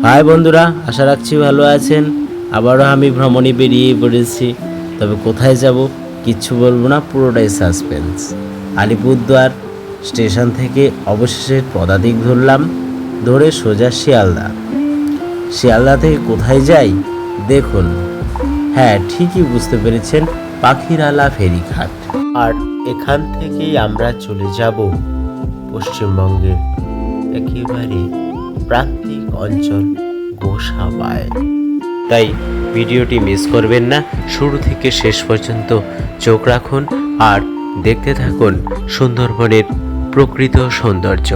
High বন্ধুরা, আশা রাখছি ভালো আছেন। আবারও আমি ভ্রমণে বেরিয়ে পড়েছি। তবে কোথায় যাব কিচ্ছু বলবো না, পুরোটাই সাসপেন্স। আলিপুরদুয়ার স্টেশন থেকে অবশেষে পদাতিক ধরলাম, ধরে সোজা শিয়ালদা। শিয়ালদা থেকে কোথায় যাই দেখুন। হ্যাঁ, ঠিকই বুঝতে পেরেছেন, পাখিরালা ফেরিঘাট। আর এখান থেকেই আমরা চলে যাব পশ্চিমবঙ্গের একেবারে প্রান্তিক অঞ্চল গোসাবায়। তাই ভিডিওটি মিস করবেন না, শুরু থেকে শেষ পর্যন্ত চোখ রাখুন আর দেখতে থাকুন সুন্দরবনের প্রকৃত সৌন্দর্য।